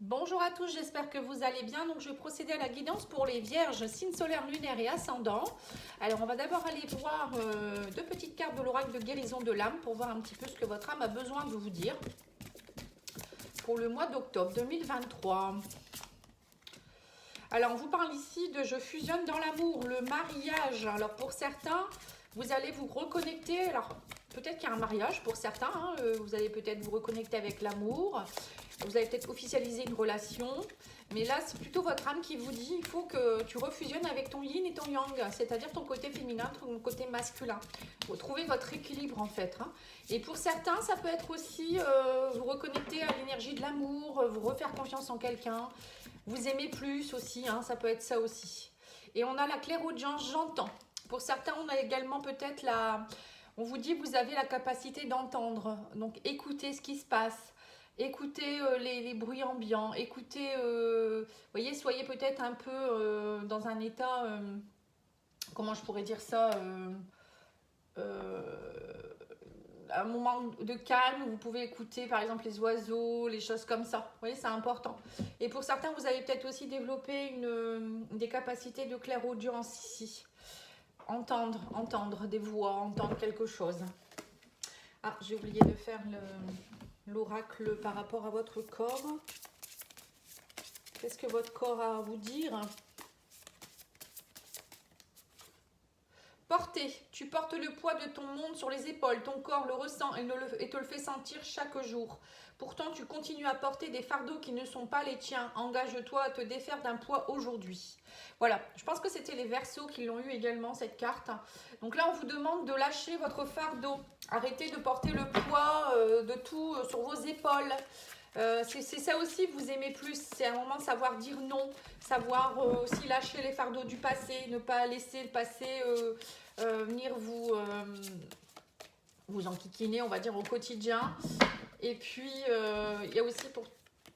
Bonjour à tous, j'espère que vous allez bien. Donc, je vais procéder à la guidance pour les vierges, signe solaire, lunaire et ascendant. Alors, on va d'abord aller voir deux petites cartes de l'oracle de guérison de l'âme pour voir un petit peu ce que votre âme a besoin de vous dire pour le mois d'octobre 2023. Alors, on vous parle ici de je fusionne dans l'amour, le mariage. Alors, pour certains, vous allez vous reconnecter. Alors, peut-être qu'il y a un mariage pour certains. Vous allez peut-être vous reconnecter avec l'amour. Vous allez peut-être officialiser une relation. Mais là, c'est plutôt votre âme qui vous dit il faut que tu refusionnes avec ton yin et ton yang, c'est-à-dire ton côté féminin, ton côté masculin. Vous trouvez votre équilibre en fait. Et pour certains, ça peut être aussi vous reconnecter à l'énergie de l'amour, vous refaire confiance en quelqu'un, vous aimer plus aussi, ça peut être ça aussi. Et on a la clairaudience, j'entends. Pour certains, on a également peut-être la... On vous dit vous avez la capacité d'entendre, donc écoutez ce qui se passe. Écoutez les bruits ambiants, écoutez, voyez, soyez peut-être un peu dans un état, comment je pourrais dire ça, un moment de calme où vous pouvez écouter par exemple les oiseaux, les choses comme ça. Vous voyez, c'est important. Et pour certains, vous avez peut-être aussi développé des capacités de clairaudience ici. Entendre des voix, entendre quelque chose. Ah, j'ai oublié de faire l'oracle par rapport à votre corps. Qu'est-ce que votre corps a à vous dire? Porter. Tu portes le poids de ton monde sur les épaules. Ton corps le ressent et te le fait sentir chaque jour. Pourtant, tu continues à porter des fardeaux qui ne sont pas les tiens. Engage-toi à te défaire d'un poids aujourd'hui. Voilà, je pense que c'était les Verseaux qui l'ont eu également, cette carte. Donc là, on vous demande de lâcher votre fardeau. Arrêtez de porter le poids de tout sur vos épaules. C'est ça aussi, vous aimez plus. C'est un moment de savoir dire non, savoir aussi lâcher les fardeaux du passé, ne pas laisser le passé venir vous enquiquiner, on va dire, au quotidien. Et puis, il y a aussi pour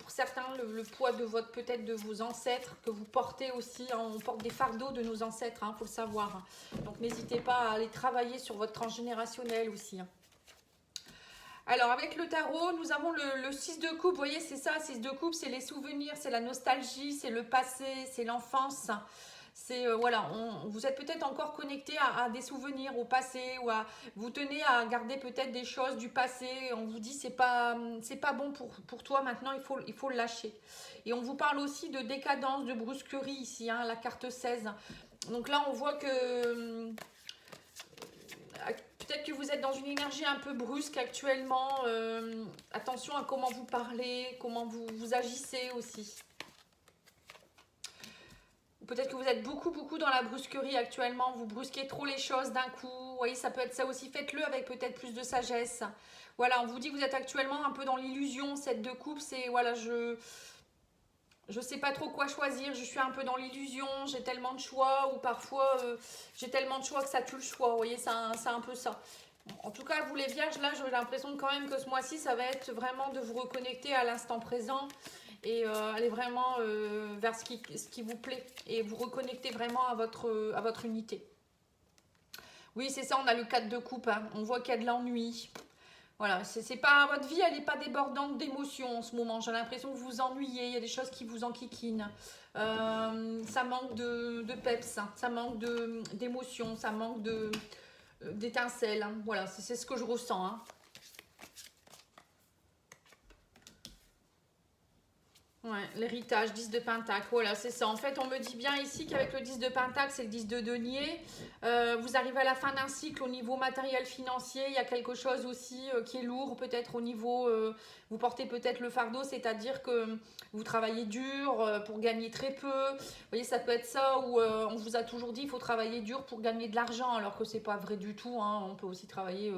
certains le poids de votre, peut-être de vos ancêtres que vous portez aussi. On porte des fardeaux de nos ancêtres, faut le savoir. Donc, n'hésitez pas à aller travailler sur votre transgénérationnel aussi. Alors, avec le tarot, nous avons le 6 de coupe. Vous voyez, c'est ça, 6 de coupe, c'est les souvenirs, c'est la nostalgie, c'est le passé, c'est l'enfance. C'est voilà, vous êtes peut-être encore connecté à des souvenirs au passé ou vous tenez à garder peut-être des choses du passé. On vous dit c'est pas bon pour toi maintenant, il faut le lâcher. Et on vous parle aussi de décadence, de brusquerie ici, la carte 16. Donc là, on voit que peut-être que vous êtes dans une énergie un peu brusque actuellement. Attention à comment vous parlez, comment vous agissez aussi. Peut-être que vous êtes beaucoup dans la brusquerie actuellement. Vous brusquez trop les choses d'un coup. Vous voyez, ça peut être ça aussi. Faites-le avec peut-être plus de sagesse. Voilà, on vous dit que vous êtes actuellement un peu dans l'illusion. Cette de coupe, c'est voilà, je sais pas trop quoi choisir, je suis un peu dans l'illusion, j'ai tellement de choix, ou parfois j'ai tellement de choix que ça tue le choix, vous voyez, c'est un peu ça. En tout cas, vous les vierges, là, j'ai l'impression quand même que ce mois-ci, ça va être vraiment de vous reconnecter à l'instant présent et aller vraiment vers ce qui vous plaît et vous reconnecter vraiment à votre unité. Oui, c'est ça, on a le 4 de coupe, on voit qu'il y a de l'ennui. Voilà, c'est pas, votre vie, elle n'est pas débordante d'émotions en ce moment. J'ai l'impression que vous vous ennuyez, il y a des choses qui vous enquiquinent. Ça manque de peps, ça manque d'émotions, ça manque d'étincelles. Voilà, c'est ce que je ressens. Ouais, l'héritage, 10 de Pentacle, voilà, c'est ça. En fait, on me dit bien ici qu'avec le 10 de Pentacle, c'est le 10 de denier. Vous arrivez à la fin d'un cycle au niveau matériel financier. Il y a quelque chose aussi qui est lourd, peut-être au niveau... vous portez peut-être le fardeau, c'est-à-dire que vous travaillez dur pour gagner très peu. Vous voyez, ça peut être ça où on vous a toujours dit qu'il faut travailler dur pour gagner de l'argent, alors que c'est pas vrai du tout. On peut aussi travailler...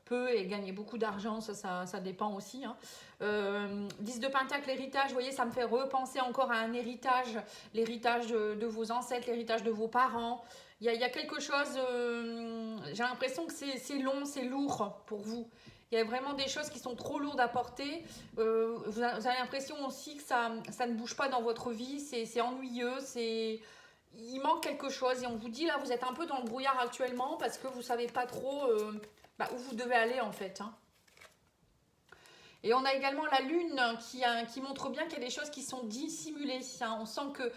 peu et gagner beaucoup d'argent, ça dépend aussi. 10 de Pentacle, l'héritage, vous voyez, ça me fait repenser encore à un héritage, l'héritage de vos ancêtres, l'héritage de vos parents. Il y a quelque chose, j'ai l'impression que c'est long, c'est lourd pour vous. Il y a vraiment des choses qui sont trop lourdes à porter. Vous avez l'impression aussi que ça ne bouge pas dans votre vie, c'est ennuyeux, il manque quelque chose. Et on vous dit, là, vous êtes un peu dans le brouillard actuellement parce que vous ne savez pas trop où vous devez aller en fait. Et on a également la lune qui montre bien qu'il y a des choses qui sont dissimulées. Hein. On sent que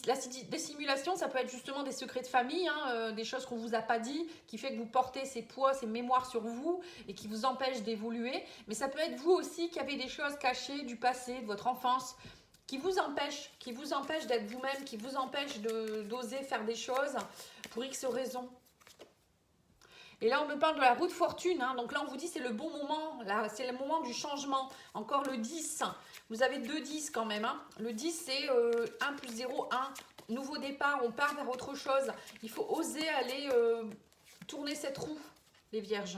la dissimulation, ça peut être justement des secrets de famille, hein, des choses qu'on ne vous a pas dit, qui fait que vous portez ces poids, ces mémoires sur vous et qui vous empêchent d'évoluer. Mais ça peut être vous aussi qui avez des choses cachées du passé, de votre enfance, qui vous empêchent d'être vous-même, qui vous empêchent d'oser faire des choses pour X raisons. Et là, on me parle de la roue de fortune. Hein. Donc là, on vous dit c'est le bon moment. Là, c'est le moment du changement. Encore le 10. Vous avez 2 10 quand même. Hein. Le 10, c'est 1 plus 0, 1. Nouveau départ, on part vers autre chose. Il faut oser aller tourner cette roue, les vierges.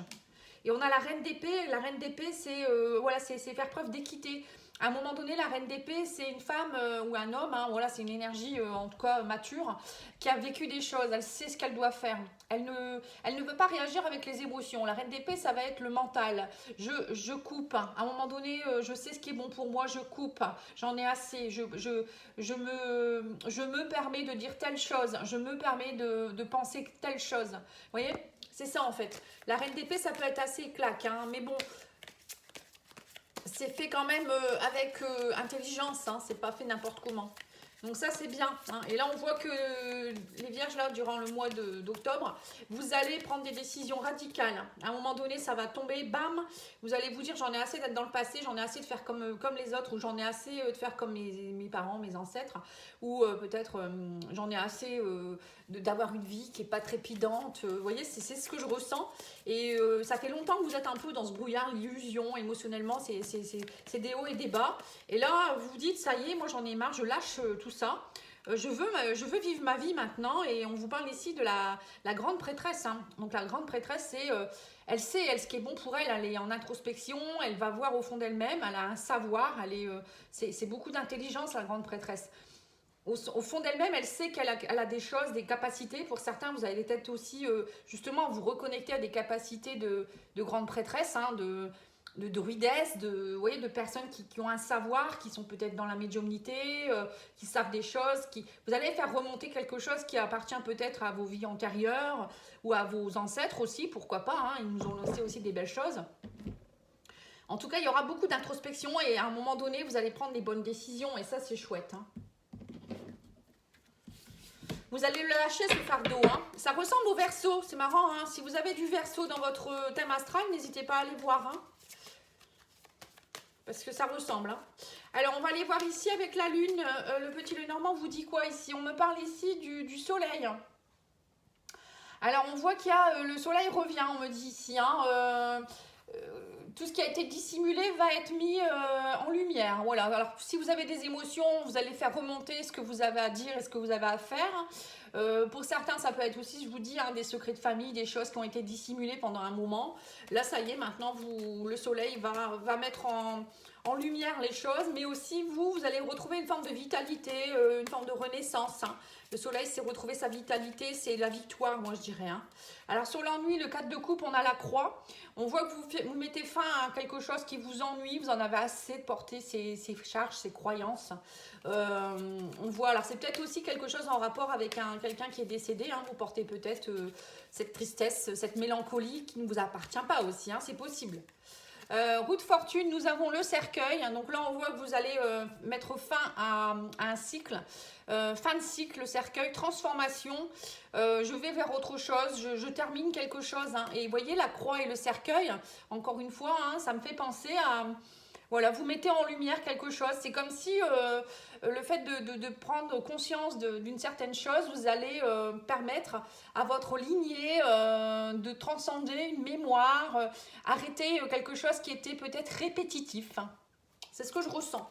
Et on a la reine d'épée. La reine d'épée, c'est voilà, c'est faire preuve d'équité. À un moment donné, la reine d'épée, c'est une femme ou un homme, hein, voilà, c'est une énergie en tout cas mature, qui a vécu des choses, elle sait ce qu'elle doit faire. Elle ne veut pas réagir avec les émotions. La reine d'épée, ça va être le mental. Je coupe. À un moment donné, je sais ce qui est bon pour moi, je coupe. J'en ai assez. Je me permets de dire telle chose. Je me permets de penser telle chose. Vous voyez? C'est ça en fait. La reine d'épée, ça peut être assez claque, hein, mais bon... C'est fait quand même avec intelligence, hein, c'est pas fait n'importe comment. Donc ça c'est bien. Hein. Et là on voit que les vierges là durant le mois d'octobre, vous allez prendre des décisions radicales. À un moment donné ça va tomber, bam, vous allez vous dire j'en ai assez d'être dans le passé, j'en ai assez de faire comme les autres, ou j'en ai assez de faire comme mes parents, mes ancêtres, ou peut-être j'en ai assez d'avoir une vie qui est pas trépidante. Vous voyez, c'est ce que je ressens. Et ça fait longtemps que vous êtes un peu dans ce brouillard, l'illusion, émotionnellement, c'est des hauts et des bas. Et là, vous vous dites, ça y est, moi j'en ai marre, je lâche tout ça. Je veux vivre ma vie maintenant. Et on vous parle ici de la grande prêtresse. Hein. Donc la grande prêtresse, c'est... elle sait, elle, ce qui est bon pour elle. Elle est en introspection, elle va voir au fond d'elle-même, elle a un savoir. C'est beaucoup d'intelligence, la grande prêtresse. Au fond d'elle-même, elle sait qu'elle a des choses, des capacités. Pour certains, vous allez peut-être aussi, justement, vous reconnecter à des capacités de grande prêtresse, hein, de druidesse, vous voyez, de personnes qui ont un savoir, qui sont peut-être dans la médiumnité, qui savent des choses. Vous allez faire remonter quelque chose qui appartient peut-être à vos vies antérieures ou à vos ancêtres aussi, pourquoi pas. Hein, ils nous ont laissé aussi des belles choses. En tout cas, il y aura beaucoup d'introspection et à un moment donné, vous allez prendre des bonnes décisions et ça, c'est chouette. Hein. Vous allez le lâcher ce fardeau. Hein. Ça ressemble au Verseau, c'est marrant. Hein. Si vous avez du Verseau dans votre thème astral, n'hésitez pas à aller voir. Hein. Parce que ça ressemble. Hein. Alors, on va aller voir ici avec la Lune. Le petit Lenormand vous dit quoi ici? On me parle ici du Soleil. Alors, on voit qu'il y a... le Soleil revient, on me dit ici. Hein. Tout ce qui a été dissimulé va être mis en lumière. Voilà. Alors, si vous avez des émotions, vous allez faire remonter ce que vous avez à dire et ce que vous avez à faire. Pour certains, ça peut être aussi, je vous dis, hein, des secrets de famille, des choses qui ont été dissimulées pendant un moment. Là, ça y est, maintenant, le soleil va mettre en lumière les choses, mais aussi, vous allez retrouver une forme de vitalité, une forme de renaissance. Hein. Le soleil, c'est retrouver sa vitalité, c'est la victoire, moi, je dirais. Hein. Alors, sur l'ennui, le 4 de coupe, on a la croix. On voit que vous mettez fin à quelque chose qui vous ennuie, vous en avez assez de porter ces charges, ces croyances. On voit, alors c'est peut-être aussi quelque chose en rapport avec quelqu'un qui est décédé. Hein. Vous portez peut-être cette tristesse, cette mélancolie qui ne vous appartient pas aussi, hein, c'est possible. Roue de fortune, nous avons le cercueil. Donc là, on voit que vous allez mettre fin à un cycle. Fin de cycle, le cercueil, transformation. Je vais vers autre chose, je termine quelque chose. Hein. Et vous voyez, la croix et le cercueil, encore une fois, hein, ça me fait penser à... Voilà, vous mettez en lumière quelque chose. C'est comme si le fait de prendre conscience d'une certaine chose, vous allez permettre à votre lignée de transcender une mémoire, arrêter quelque chose qui était peut-être répétitif. C'est ce que je ressens.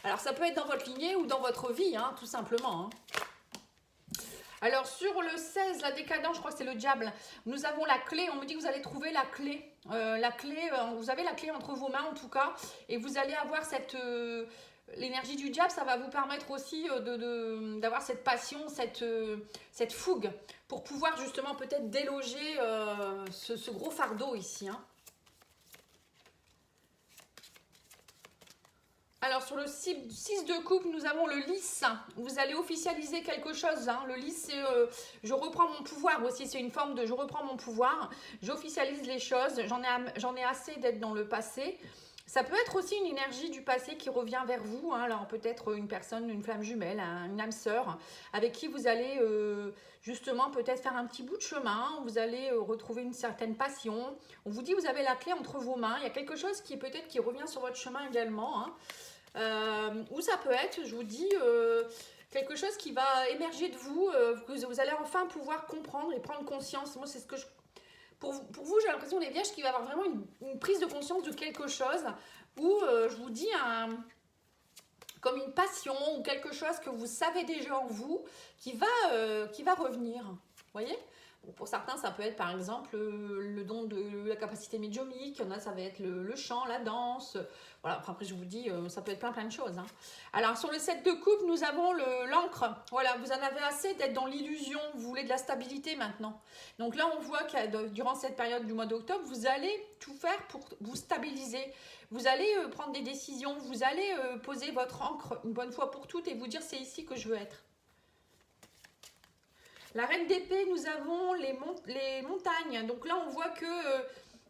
Alors, ça peut être dans votre lignée ou dans votre vie, hein, tout simplement. Hein. Alors, sur le 16, la décadence, je crois que c'est le diable. Nous avons la clé. On me dit que vous allez trouver la clé. Vous avez la clé entre vos mains, en tout cas. Et vous allez avoir cette... l'énergie du diable, ça va vous permettre aussi d'avoir cette passion, cette fougue, pour pouvoir justement peut-être déloger ce gros fardeau ici. Hein. Alors, sur le 6 de coupe, nous avons le lys. Vous allez officialiser quelque chose. Hein. Le lys, c'est je reprends mon pouvoir aussi. C'est une forme de je reprends mon pouvoir. J'officialise les choses. J'en ai assez d'être dans le passé. Ça peut être aussi une énergie du passé qui revient vers vous. Hein. Alors peut-être une personne, une flamme jumelle, une âme sœur, avec qui vous allez justement peut-être faire un petit bout de chemin. Vous allez retrouver une certaine passion. On vous dit vous avez la clé entre vos mains. Il y a quelque chose qui peut-être qui revient sur votre chemin également. Hein. Ou ça peut être, je vous dis, quelque chose qui va émerger de vous, que vous allez enfin pouvoir comprendre et prendre conscience. Moi, c'est ce que je... Pour vous, j'ai l'impression, les vierges, qu'il va y avoir vraiment une prise de conscience de quelque chose où, je vous dis, comme une passion ou quelque chose que vous savez déjà en vous qui va revenir. Vous voyez ? Bon, pour certains, ça peut être par exemple le don de la capacité médiumnique. Il y en a, ça va être le chant, la danse. Voilà, enfin, après, je vous dis, ça peut être plein de choses. Hein. Alors, sur le 7 de coupe, nous avons l'encre. Voilà, vous en avez assez d'être dans l'illusion. Vous voulez de la stabilité maintenant. Donc là, on voit que durant cette période du mois d'octobre, vous allez tout faire pour vous stabiliser. Vous allez prendre des décisions. Vous allez poser votre encre une bonne fois pour toutes et vous dire, c'est ici que je veux être. La reine d'épée, nous avons les montagnes. Donc là, on voit que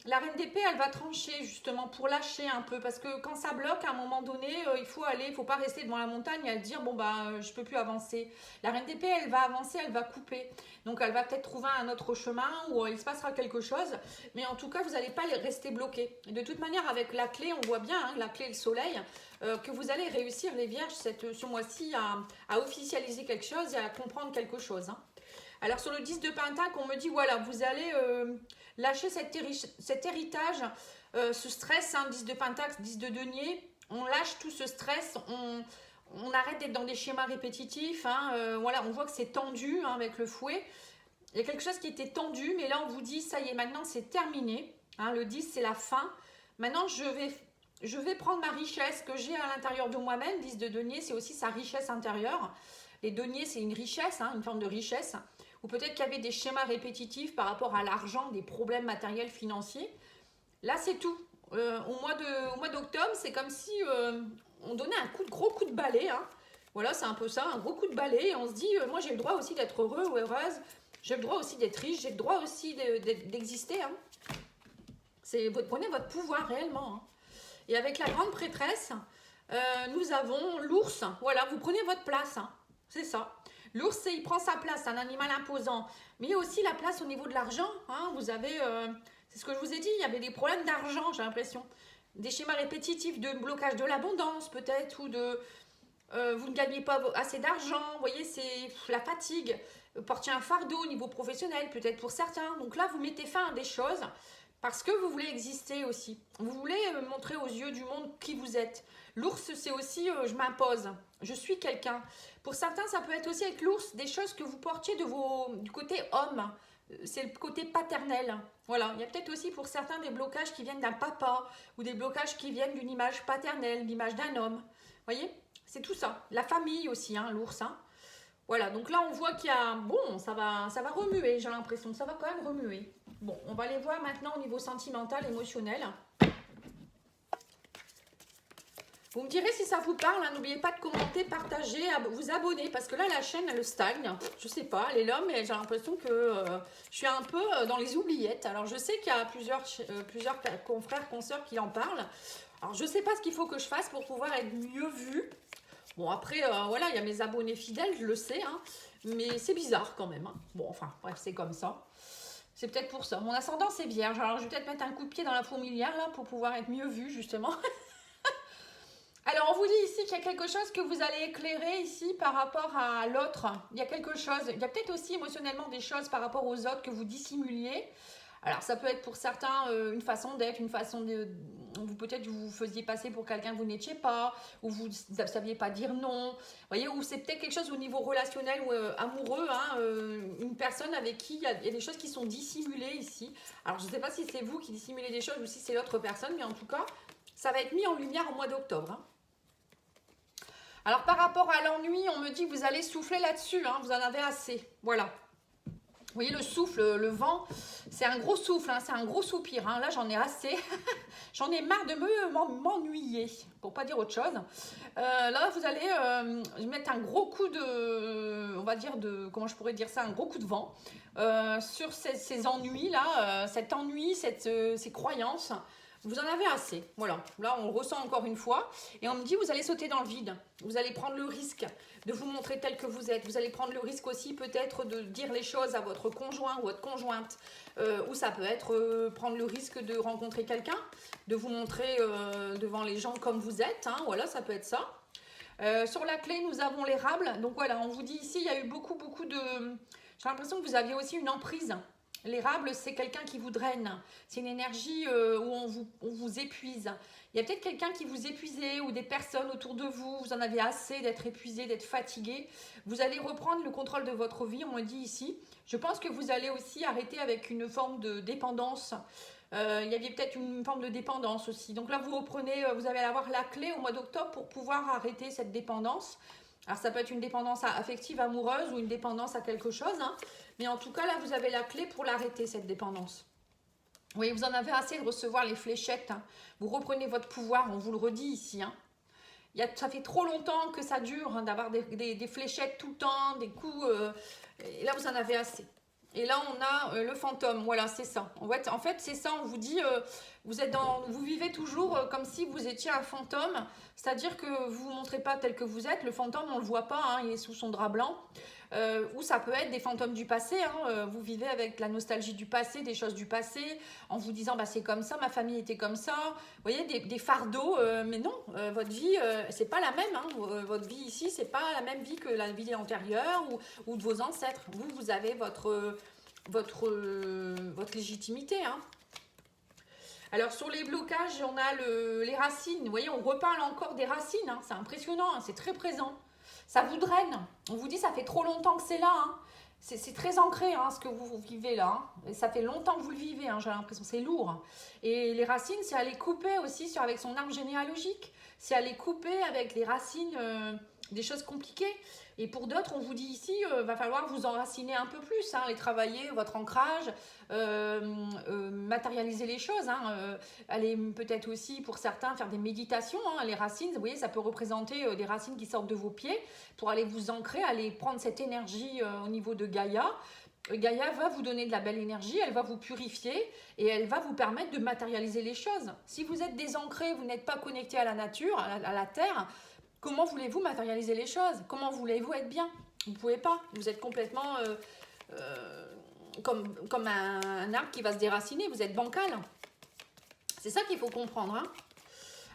la reine d'épée, elle va trancher justement pour lâcher un peu. Parce que quand ça bloque, à un moment donné, il faut aller, il ne faut pas rester devant la montagne et dire, bon, bah, je ne peux plus avancer. La reine d'épée, elle va avancer, elle va couper. Donc, elle va peut-être trouver un autre chemin où il se passera quelque chose. Mais en tout cas, vous n'allez pas rester bloqué. Et de toute manière, avec la clé, on voit bien, hein, la clé, le soleil, que vous allez réussir, les vierges, ce mois-ci, à officialiser quelque chose et à comprendre quelque chose. Hein. Alors sur le 10 de Pentacle, on me dit, voilà, vous allez lâcher cet héritage, ce stress, hein, 10 de Pentacle, 10 de denier, on lâche tout ce stress, on arrête d'être dans des schémas répétitifs, hein, voilà, on voit que c'est tendu hein, avec le fouet, il y a quelque chose qui était tendu, mais là on vous dit, ça y est, maintenant c'est terminé, hein, le 10 c'est la fin, maintenant je vais prendre ma richesse que j'ai à l'intérieur de moi-même, 10 de denier, c'est aussi sa richesse intérieure, les deniers c'est une richesse, hein, une forme de richesse, ou peut-être qu'il y avait des schémas répétitifs par rapport à l'argent, des problèmes matériels financiers. Là, c'est tout. Au mois d'octobre, c'est comme si on donnait un gros coup de balai. Hein. Voilà, c'est un peu ça, un gros coup de balai. Et on se dit, moi, j'ai le droit aussi d'être heureux ou heureuse. J'ai le droit aussi d'être riche. J'ai le droit aussi d'exister. Hein. Vous prenez votre pouvoir réellement. Hein. Et avec la grande prêtresse, nous avons l'ours. Voilà, vous prenez votre place. Hein. C'est ça. L'ours, il prend sa place, c'est un animal imposant. Mais il y a aussi la place au niveau de l'argent. Hein. Vous avez, c'est ce que je vous ai dit, il y avait des problèmes d'argent, j'ai l'impression. Des schémas répétitifs de blocage de l'abondance, peut-être, ou de vous ne gagnez pas assez d'argent. Vous voyez, c'est la fatigue. Porter un fardeau au niveau professionnel, peut-être pour certains. Donc là, vous mettez fin à des choses parce que vous voulez exister aussi. Vous voulez montrer aux yeux du monde qui vous êtes. L'ours, c'est aussi je m'impose, je suis quelqu'un. Pour certains, ça peut être aussi avec l'ours des choses que vous portiez du côté homme. C'est le côté paternel. Voilà, il y a peut-être aussi pour certains des blocages qui viennent d'un papa ou des blocages qui viennent d'une image paternelle, l'image d'un homme. Vous voyez, c'est tout ça. La famille aussi, hein, l'ours. Hein. Voilà, donc là on voit qu'il y a... Bon, ça va remuer, j'ai l'impression. Ça va quand même remuer. Bon, on va les voir maintenant au niveau sentimental, émotionnel. Vous me direz si ça vous parle, hein. N'oubliez pas de commenter, partager, vous abonner, parce que là la chaîne elle stagne, je sais pas, elle est là, mais j'ai l'impression que je suis un peu dans les oubliettes. Alors je sais qu'il y a plusieurs confrères, consoeurs qui en parlent, alors je sais pas ce qu'il faut que je fasse pour pouvoir être mieux vue. Bon après, voilà, il y a mes abonnés fidèles, je le sais, hein, mais c'est bizarre quand même. Hein. Bon, enfin, bref, c'est comme ça. C'est peut-être pour ça. Mon ascendant c'est vierge, alors je vais peut-être mettre un coup de pied dans la fourmilière là pour pouvoir être mieux vue justement. Alors, on vous dit ici qu'il y a quelque chose que vous allez éclairer ici par rapport à l'autre. Il y a quelque chose, il y a peut-être aussi émotionnellement des choses par rapport aux autres que vous dissimuliez. Alors, ça peut être pour certains une façon d'être, une façon de... Peut-être vous vous faisiez passer pour quelqu'un que vous n'étiez pas, ou vous ne saviez pas dire non. Vous voyez, ou c'est peut-être quelque chose au niveau relationnel ou amoureux, hein, une personne avec qui il y a des choses qui sont dissimulées ici. Alors, je ne sais pas si c'est vous qui dissimulez des choses ou si c'est l'autre personne, mais en tout cas, ça va être mis en lumière au mois d'octobre. Hein. Alors, par rapport à l'ennui, on me dit que vous allez souffler là-dessus. Hein, vous en avez assez. Voilà. Vous voyez, le souffle, le vent, c'est un gros souffle. Hein, c'est un gros soupir. Hein, là, j'en ai assez. J'en ai marre de m'ennuyer, pour pas dire autre chose. Là, vous allez mettre un gros coup de... On va dire de... Comment je pourrais dire ça? Un gros coup de vent sur ces ennuis-là. Cet ennui, ces croyances. Vous en avez assez, voilà. Là, on le ressent encore une fois. Et on me dit, vous allez sauter dans le vide. Vous allez prendre le risque de vous montrer tel que vous êtes. Vous allez prendre le risque aussi peut-être de dire les choses à votre conjoint ou votre conjointe. Ou ça peut être prendre le risque de rencontrer quelqu'un, de vous montrer devant les gens comme vous êtes. Hein, voilà, ça peut être ça. Sur la clé, nous avons l'érable. Donc voilà, on vous dit ici, il y a eu beaucoup de... J'ai l'impression que vous aviez aussi une emprise. L'érable, c'est quelqu'un qui vous draine. C'est une énergie où on vous épuise. Il y a peut-être quelqu'un qui vous épuisait ou des personnes autour de vous. Vous en avez assez d'être épuisé, d'être fatigué. Vous allez reprendre le contrôle de votre vie, on me dit ici. Je pense que vous allez aussi arrêter avec une forme de dépendance. Il y avait peut-être une forme de dépendance aussi. Donc là, vous reprenez, vous allez avoir la clé au mois d'octobre pour pouvoir arrêter cette dépendance. Alors ça peut être une dépendance affective, amoureuse ou une dépendance à quelque chose. Hein. Mais en tout cas, là, vous avez la clé pour l'arrêter, cette dépendance. Oui, vous en avez assez de recevoir les fléchettes. Hein. Vous reprenez votre pouvoir, on vous le redit ici. Hein. Ça fait trop longtemps que ça dure, hein, d'avoir des fléchettes tout le temps, des coups. Et là, vous en avez assez. Et là, on a le fantôme. Voilà, c'est ça. En fait, c'est ça. On vous dit, vous vivez toujours comme si vous étiez un fantôme. C'est-à-dire que vous ne vous montrez pas tel que vous êtes. Le fantôme, on ne le voit pas. Hein, il est sous son drap blanc. Ou ça peut être des fantômes du passé. Hein, vous vivez avec la nostalgie du passé, des choses du passé, en vous disant, bah, c'est comme ça, ma famille était comme ça. Vous voyez, des fardeaux. Mais non, votre vie, c'est pas la même. Hein, votre vie ici, c'est pas la même vie que la vie antérieure ou de vos ancêtres. Vous avez votre légitimité. Hein. Alors sur les blocages, on a les racines. Vous voyez, on reparle encore des racines. Hein. C'est impressionnant, hein. C'est très présent. Ça vous draine. On vous dit, ça fait trop longtemps que c'est là. Hein. C'est très ancré, hein, ce que vous vivez là. Hein. Et ça fait longtemps que vous le vivez, hein, j'ai l'impression. C'est lourd. Et les racines, c'est aller couper aussi avec son arbre généalogique. C'est aller couper avec les racines des choses compliquées. Et pour d'autres, on vous dit ici, va falloir vous enraciner un peu plus, hein, les travailler, votre ancrage, matérialiser les choses. Hein, aller peut-être aussi, pour certains, faire des méditations. Hein, les racines, vous voyez, ça peut représenter des racines qui sortent de vos pieds pour aller vous ancrer, aller prendre cette énergie au niveau de Gaïa. Gaïa va vous donner de la belle énergie, elle va vous purifier et elle va vous permettre de matérialiser les choses. Si vous êtes désancré, vous n'êtes pas connecté à la nature, à la terre, comment voulez-vous matérialiser les choses? Comment voulez-vous être bien? Vous ne pouvez pas. Vous êtes complètement comme un arbre qui va se déraciner. Vous êtes bancal. C'est ça qu'il faut comprendre. Hein.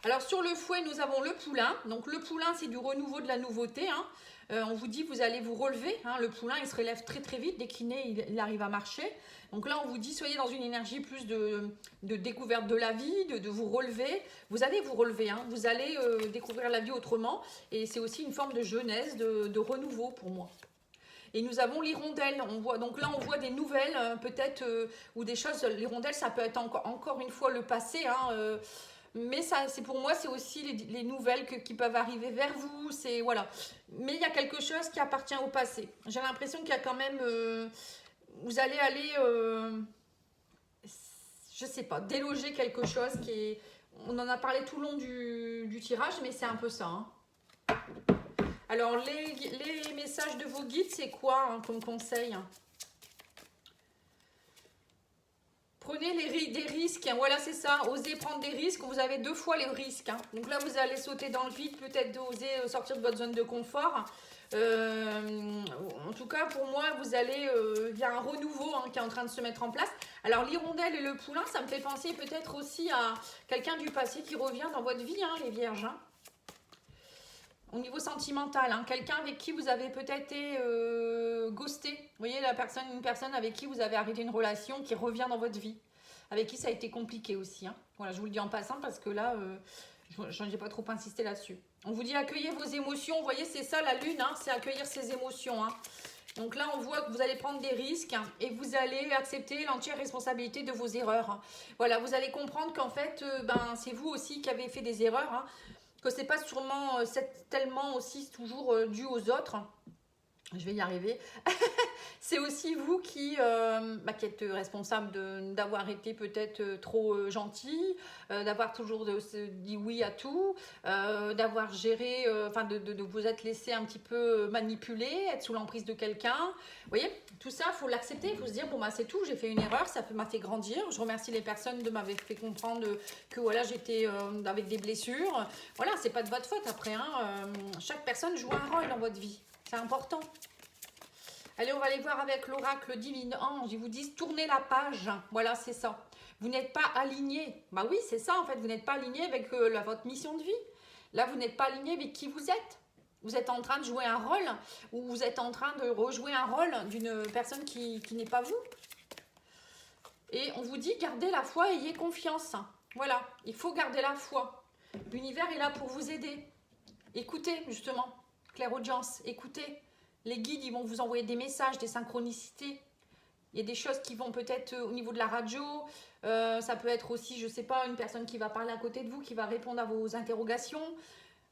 Alors sur le fouet, nous avons le poulain. Donc le poulain, c'est du renouveau, de la nouveauté. Hein. On vous dit, vous allez vous relever. Hein. Le poulain, il se relève très très vite. Dès qu'il naît, il arrive à marcher. Donc là, on vous dit, soyez dans une énergie plus de découverte de la vie, de vous relever. Vous allez vous relever. Hein. Vous allez découvrir la vie autrement. Et c'est aussi une forme de jeunesse, de renouveau pour moi. Et nous avons l'hirondelle. Donc là, on voit des nouvelles, peut-être, ou des choses. L'hirondelle, ça peut être encore une fois le passé. Hein, mais ça, pour moi, c'est aussi les nouvelles qui peuvent arriver vers vous. Voilà. Mais il y a quelque chose qui appartient au passé. J'ai l'impression qu'il y a quand même... vous allez aller... je sais pas, déloger quelque chose qui est... On en a parlé tout le long du tirage, mais c'est un peu ça. Hein. Alors, les messages de vos guides, c'est quoi hein, comme conseil? Prenez des risques, hein, voilà c'est ça, osez prendre des risques, vous avez 2 fois les risques. Hein. Donc là vous allez sauter dans le vide, peut-être d'oser sortir de votre zone de confort. En tout cas pour moi, il y a un renouveau hein, qui est en train de se mettre en place. Alors l'hirondelle et le poulain, ça me fait penser peut-être aussi à quelqu'un du passé qui revient dans votre vie, hein, les vierges. Hein. Au niveau sentimental, hein, quelqu'un avec qui vous avez peut-être été ghosté. Vous voyez, une personne avec qui vous avez arrêté une relation qui revient dans votre vie. Avec qui ça a été compliqué aussi. Hein. Voilà, je vous le dis en passant parce que là, je n'ai pas trop insisté là-dessus. On vous dit accueillez vos émotions. Vous voyez, c'est ça la lune, hein, c'est accueillir ses émotions. Hein. Donc là, on voit que vous allez prendre des risques hein, et vous allez accepter l'entière responsabilité de vos erreurs. Hein. Voilà, vous allez comprendre qu'en fait, c'est vous aussi qui avez fait des erreurs. Hein. Que c'est pas sûrement tellement aussi toujours dû aux autres. Je vais y arriver. c'est aussi vous qui êtes responsable d'avoir été peut-être trop gentil, d'avoir toujours dit oui à tout, d'avoir géré, de vous être laissé un petit peu manipuler, être sous l'emprise de quelqu'un. Vous voyez, tout ça, il faut l'accepter, il faut se dire, bon, bah, c'est tout, j'ai fait une erreur, ça m'a fait grandir. Je remercie les personnes de m'avoir fait comprendre que voilà, j'étais avec des blessures. Voilà, c'est pas de votre faute après. Hein, chaque personne joue un rôle dans votre vie. C'est important. Allez, on va aller voir avec l'oracle divine ange. Ils vous disent tournez la page. Voilà, c'est ça. Vous n'êtes pas aligné. Bah oui, c'est ça en fait. Vous n'êtes pas aligné avec votre mission de vie. Là, vous n'êtes pas aligné avec qui vous êtes. Vous êtes en train de jouer un rôle ou vous êtes en train de rejouer un rôle d'une personne qui n'est pas vous. Et on vous dit gardez la foi, ayez confiance. Voilà, il faut garder la foi. L'univers est là pour vous aider. Écoutez justement, clairaudience, écoutez. Les guides, ils vont vous envoyer des messages, des synchronicités. Il y a des choses qui vont peut-être au niveau de la radio. Ça peut être aussi, je ne sais pas, une personne qui va parler à côté de vous, qui va répondre à vos interrogations.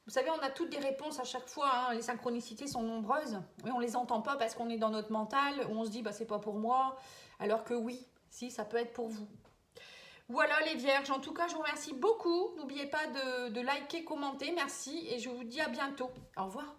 Vous savez, on a toutes des réponses à chaque fois. Hein. Les synchronicités sont nombreuses. Et on ne les entend pas parce qu'on est dans notre mental, où on se dit, bah, c'est pas pour moi. Alors que oui, si, ça peut être pour vous. Voilà les vierges. En tout cas, je vous remercie beaucoup. N'oubliez pas de liker, commenter. Merci. Et je vous dis à bientôt. Au revoir.